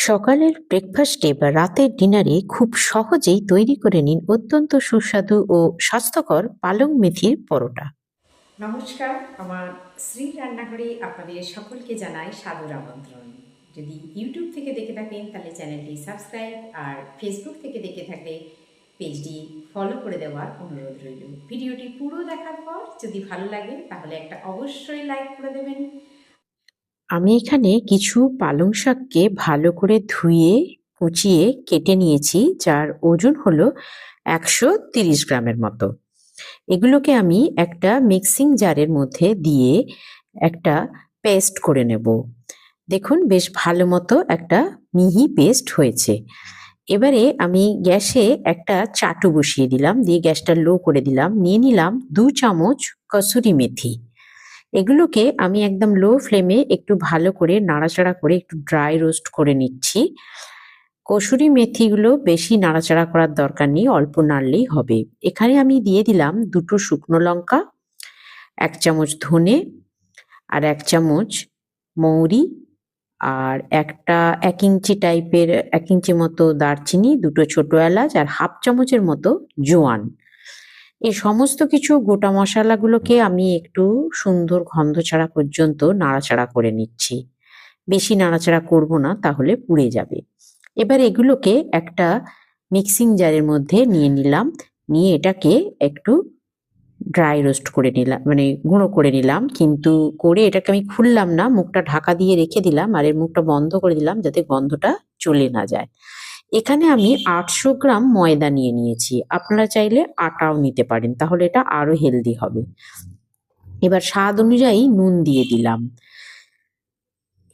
সকালের ব্রেকফাস্টে বা রাতের ডিনারে খুব সহজেই তৈরি করে নিন অত্যন্ত সুস্বাদু ও স্বাস্থ্যকর পালং মেথির পরোটা। নমস্কার, আমার শ্রী রান্নাঘরে আপনাদের সকলকে জানাই সাদর আমন্ত্রণ। যদি ইউটিউব থেকে দেখে থাকেন তাহলে চ্যানেলটি সাবস্ক্রাইব, আর ফেসবুক থেকে দেখে থাকলে পেজটি ফলো করে দেওয়ার অনুরোধ রইল। ভিডিওটি পুরো দেখার পর যদি ভালো লাগে তাহলে একটা অবশ্যই লাইক করে দেবেন। আমি এখানে কিছু পালং শাককে ভালো করে ধুয়ে কুচিয়ে কেটে নিয়েছি, যার ওজন হলো 130 গ্রামের মতো। এগুলোকে আমি একটা মিক্সিং জারের মধ্যে দিয়ে একটা পেস্ট করে নেব। দেখুন, বেশ ভালো মতো একটা মিহি পেস্ট হয়েছে। এবারে আমি গ্যাসে একটা চাটু বসিয়ে দিলাম, দিয়ে গ্যাসটা লো করে দিলাম। নিয়ে নিলাম 2 চামচ কসুরি মেথি। এগুলোকে আমি একদম লো ফ্লেমে একটু ভালো করে নাড়াচাড়া করে একটু ড্রাই রোস্ট করে নিচ্ছি। কসুরি মেথিগুলো বেশি নাড়াচাড়া করার দরকার নেই, অল্প নাড়লেই হবে। এখানে আমি দিয়ে দিলাম 2টো শুকনো লঙ্কা, 1 চামচ ধনে, আর 1 চামচ মৌরি, আর একটা 1 ইঞ্চি টাইপের 1 ইঞ্চি মতো দারচিনি, 2টো ছোট এলাচ, আর হাফ চামচের মতো জোয়ান। এই সমস্ত কিছু গোটা মশলাগুলোকে আমি একটু সুন্দর গন্ধ ছাড়া পর্যন্ত নাড়াচাড়া করে নিচ্ছি। বেশি নাড়াচাড়া করব না, তাহলে পুড়ে যাবে। এবার এগুলোকে একটা মিক্সিং জারের মধ্যে নিয়ে নিলাম। নিয়ে এটাকে একটু ড্রাই রোস্ট করে নিলাম, মানে গুঁড়ো করে নিলাম। কিন্তু করে এটাকে আমি খুললাম না, মুখটা ঢাকা দিয়ে রেখে দিলাম, আর এর মুখটা বন্ধ করে দিলাম যাতে গন্ধটা চলে না যায়। এখানে আমি 800 গ্রাম ময়দা নিয়ে নিয়েছি। আপনারা চাইলে আটাও নিতে পারেন, তাহলে এটা আরো হেলদি হবে। এবার স্বাদ অনুযায়ী নুন দিয়ে দিলাম।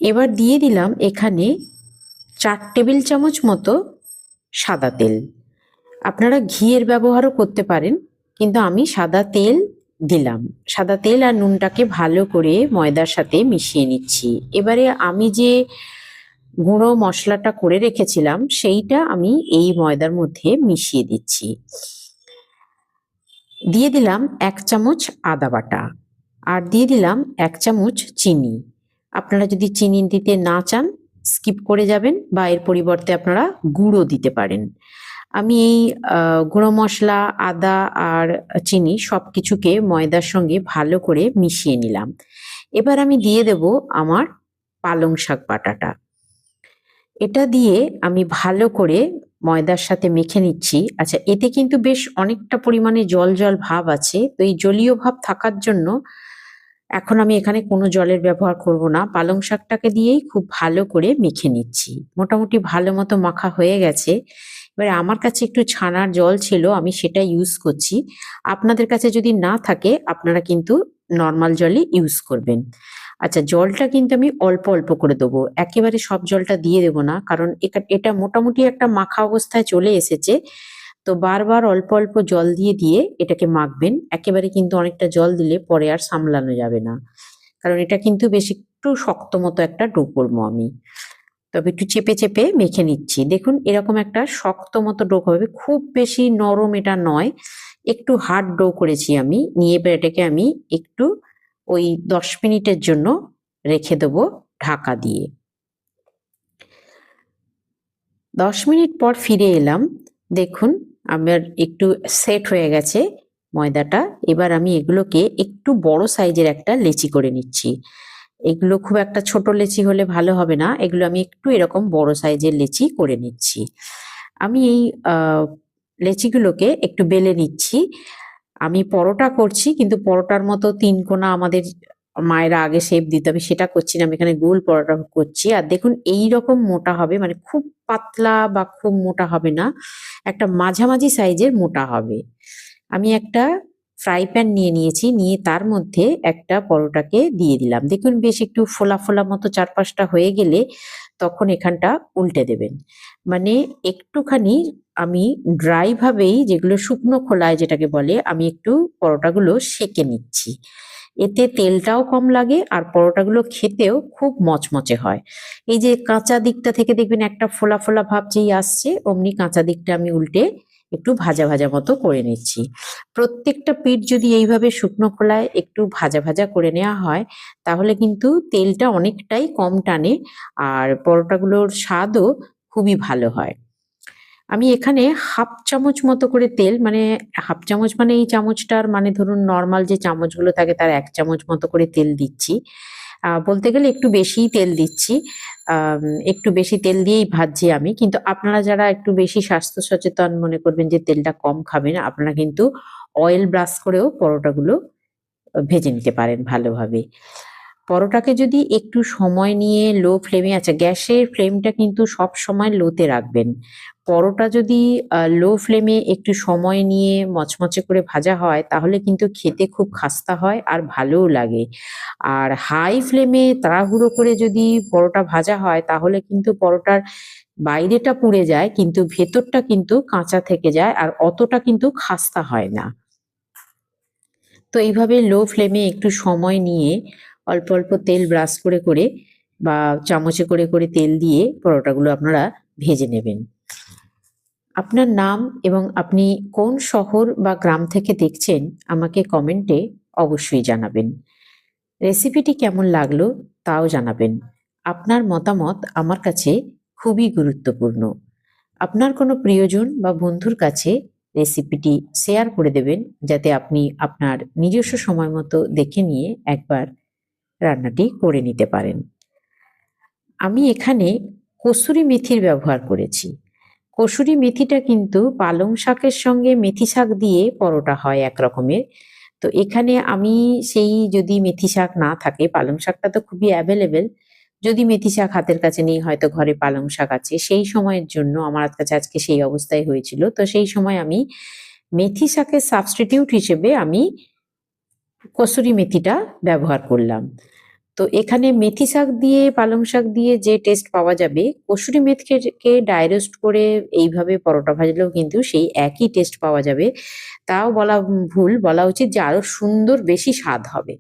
এবার দিয়ে দিলাম এখানে 4 টেবিল চামচ মতো সাদা তেল। আপনারা ঘিয়ের ব্যবহারও করতে পারেন, কিন্তু আমি সাদা তেল দিলাম। সাদা তেল আর নুনটাকে ভালো করে ময়দার সাথে মিশিয়ে নিচ্ছি। এবারে আমি যে গুঁড়ো মশলাটা করে রেখেছিলাম সেইটা আমি এই ময়দার মধ্যে মিশিয়ে দিচ্ছি। দিয়ে দিলাম 1 চামচ আদা বাটা, আর দিয়ে দিলাম 1 চামচ চিনি। আপনারা যদি চিনি দিতে না চান স্কিপ করে যাবেন, বা এর পরিবর্তে আপনারা গুঁড়ো দিতে পারেন। আমি এই গুঁড়ো মশলা, আদা আর চিনি সবকিছুকে ময়দার সঙ্গে ভালো করে মিশিয়ে নিলাম। এবার আমি দিয়ে দেব আমার পালং শাক বাটাটা। এটা দিয়ে আমি ভালো করে ময়দার সাথে মেখে নিচ্ছি। আচ্ছা, এতে কিন্তু বেশ অনেকটা পরিমাণে জল জল ভাব আছে। তো এই জলীয় ভাব থাকার জন্য এখন আমি এখানে কোনো জলের ব্যবহার করব না। পালং শাকটাকে দিয়েই খুব ভালো করে মেখে নিচ্ছি। মোটামুটি ভালো মতো মাখা হয়ে গেছে। এবারে আমার কাছে একটু ছানার জল ছিল, আমি সেটা ইউজ করছি। আপনাদের কাছে যদি না থাকে আপনারা কিন্তু নরমাল জলই ইউজ করবেন। আচ্ছা, জলটা কিন্তু আমি অল্প অল্প করে দেবো, একেবারে সব জলটা দিয়ে দেবো না, কারণ এটা মোটামুটি একটা মাখা অবস্থায় চলে এসেছে। তো বারবার অল্প অল্প জল দিয়ে দিয়ে এটাকে মাখবেন। একেবারে কিন্তু অনেকটা জল দিলে পরে আর সামলানো যাবে না, কারণ এটা কিন্তু বেশ একটু শক্ত মতো একটা ডো করবো আমি। তবে একটু চেপে চেপে মেখে নিচ্ছি। দেখুন, এরকম একটা শক্ত মতো ডো হবে, খুব বেশি নরম এটা নয়, একটু হার্ড ডো করেছি আমি। নিয়ে এবার এটাকে আমি একটু ওই 10 মিনিটের জন্য রেখে দেবো ঢাকা দিয়ে। 10 মিনিট পর ফিরে এলাম। দেখুন, আমার একটু সেট হয়ে গেছে ময়দাটা। এবার আমি এগুলোকে একটু বড় সাইজের একটা লেচি করে নিচ্ছি। এগুলো খুব একটা ছোট লেচি হলে ভালো হবে না, এগুলো আমি একটু এরকম বড় সাইজের লেচি করে নিচ্ছি। আমি এই লেচিগুলোকে একটু বেলে নিচ্ছি। আমি পরোটা করছি, কিন্তু পরোটার মতো 3 কোণা আমাদের মায়েরা আগে শেপ দিত, আমি সেটা করছি না। আমি এখানে গোল পরোটা করছি। আর দেখুন, এইরকম মোটা হবে, মানে খুব পাতলা বা খুব মোটা হবে না, একটা মাঝামাঝি সাইজের মোটা হবে। আমি একটা ফ্রাই প্যান নিয়ে নিয়েছি, নিয়ে তার মধ্যে একটা পরোটাকে দিয়ে দিলাম। দেখুন, বেশ একটু ফোলা ফোলা মতো চারপাশটা হয়ে গেলে তখন এখানটা উল্টে দেবেন। মানে একটুখানি আমি ড্রাই ভাবেই, যেগুলো শুকনো খোলায় যেটাকে বলে, আমি একটু পরোটাগুলো সেঁকে নিচ্ছি। এতে তেলটাও কম লাগে আর পরোটাগুলো খেতেও খুব মচমচে হয়। এই যে কাঁচা দিকটা থেকে দেখবেন একটা ফোলা ফোলা ভাব যেই আসছে, অমনি কাঁচা দিকটা আমি উল্টে একটু ভাজা ভাজা মতো করে নিচ্ছি। প্রত্যেকটা পিঠ যদি এইভাবে শুকনো খোলায় একটু ভাজা ভাজা করে নেওয়া হয় তাহলে কিন্তু তেলটা অনেকটাই কম টানে আর পরোটাগুলোর স্বাদও খুবই ভালো হয়। আমি এখানে হাফ চামচ মতো করে তেল, মানে হাফ চামচ মানে এই চামচটার মানে ধরুন নর্মাল যে চামচগুলো থাকে তার ১ চামচ মতো করে তেল দিচ্ছি। বলতে গেলে একটু বেশিই তেল দিচ্ছি। আম একটু বেশি তেল দিয়েই ভাজছি আমি। কিন্তু আপনারা যারা একটু বেশি স্বাস্থ্য সচেতন মনে করবেন যে তেলটা কম খাবেন, আপনারা কিন্তু অয়েল ব্রাশ করেও পরোটাগুলো ভেজে নিতে পারেন ভালোভাবে। পরোটাকে যদি একটু সময় নিয়ে লো ফ্লেমে, আচ্ছা গ্যাসের ফ্লেমটা কিন্তু সবসময় লোতে রাখবেন। পরোটা যদি লো ফ্লেমে একটু সময় নিয়ে মচমচে করে ভাজা হয় তাহলে কিন্তু খেতে খুব খাস্তা হয় আর ভালোও লাগে। আর হাই ফ্লেমে তাড়াহুড়ো করে যদি পরোটা ভাজা হয় তাহলে কিন্তু পরোটার বাইরেটা পুড়ে যায় কিন্তু ভেতরটা কিন্তু কাঁচা থেকে যায় আর অতটা কিন্তু খাস্তা হয় না। তো এইভাবে লো ফ্লেমে একটু সময় নিয়ে অল্প অল্প তেল ব্রাশ করে বা চামচে করে তেল দিয়ে পরোটাগুলো আপনারা ভেজে নেবেন। আপনার নাম এবং আপনি কোন শহর বা গ্রাম থেকে দেখছেন আমাকে কমেন্টে অবশ্যই জানাবেন। রেসিপিটি কেমন লাগলো তাও জানাবেন। আপনার মতামত আমার কাছে খুবই গুরুত্বপূর্ণ। আপনার কোনো প্রিয়জন বা বন্ধুর কাছে রেসিপিটি শেয়ার করে দেবেন যাতে আপনি আপনার নিজস্ব সময় মতো দেখে নিয়ে একবার রান্নাটি করে নিতে পারেন। আমি এখানে কসুরি মেথির ব্যবহার করেছি। কসুরি মেথিটা কিন্তু পালং শাকের সঙ্গে মেথি শাক দিয়ে পরোটা হয় এক রকমের। তো এখানে আমি সেই যদি মেথি শাক না থাকে, পালং শাকটা তো খুবই অ্যাভেলেবেল। যদি মেথি শাক হাতের কাছে নেই, হয়তো ঘরে পালং শাক আছে, সেই সময়ের জন্য আমার কাছে আজকে সেই অবস্থায় হয়েছিল। তো সেই সময় আমি মেথি শাকের সাবস্টিটিউট হিসেবে আমি কসুরি মেথিটা ব্যবহার করলাম। তো এখানে মেথি শাক দিয়ে পালং শাক দিয়ে যে টেস্ট পাওয়া যাবে, কসুরি মেথিকে ড্রাই রোস্ট করে এইভাবে পরোটা ভাজলেও কিন্তু সেই একই টেস্ট পাওয়া যাবে। তাও বলা ভুল, বলা উচিত যে আরো সুন্দর বেশি স্বাদ হবে।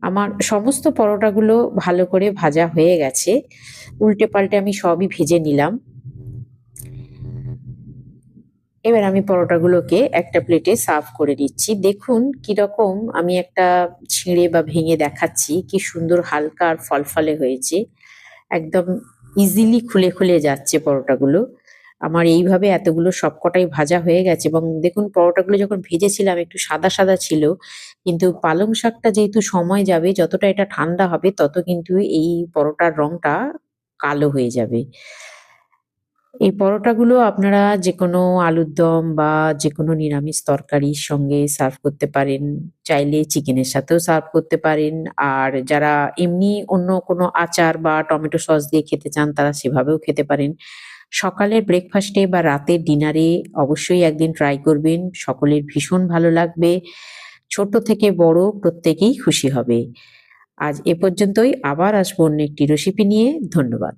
আমার সমস্ত পরোটাগুলো ভালো করে ভাজা হয়ে গেছে। উল্টে পাল্টে আমি সবই ভেজে নিলাম। এবার আমি পরোটাগুলোকে একটা প্লেটে সার্ভ করে নিচ্ছি। দেখুন কিরকম আমি একটা ছিঁড়ে বা ভেঙে দেখাচ্ছি, কি সুন্দর হালকা আর ফলফলে হয়েছে। একদম ইজিলি খুলে যাচ্ছে পরোটাগুলো। আমার এইভাবে এতগুলো সবকটাই ভাজা হয়ে গেছে এবং দেখুন পরোটাগুলো যখন ভেজেছিলাম একটু সাদা ছিল। কিন্তু পালং শাকটা যেহেতু সময় যাবে, যতটা এটা ঠান্ডা হবে তত কিন্তু এই পরোটার রংটা কালো হয়ে যাবে। এই পরোটাগুলো আপনারা যেকোনো আলুর দম বা যেকোনো নিরামিষ তরকারির সঙ্গে সার্ভ করতে পারেন। চাইলে চিকেনের সাথেও সার্ভ করতে পারেন। আর যারা এমনি অন্য কোনো আচার বা টমেটো সস দিয়ে খেতে চান তারা সেভাবেও খেতে পারেন। সকালের ব্রেকফাস্টে বা রাতের ডিনারে অবশ্যই একদিন ট্রাই করবেন। সকলের ভীষণ ভালো লাগবে। ছোট থেকে বড় প্রত্যেকেই খুশি হবে। আজ এ পর্যন্তই। আবার আসবো অন্য একটি রেসিপি নিয়ে। ধন্যবাদ।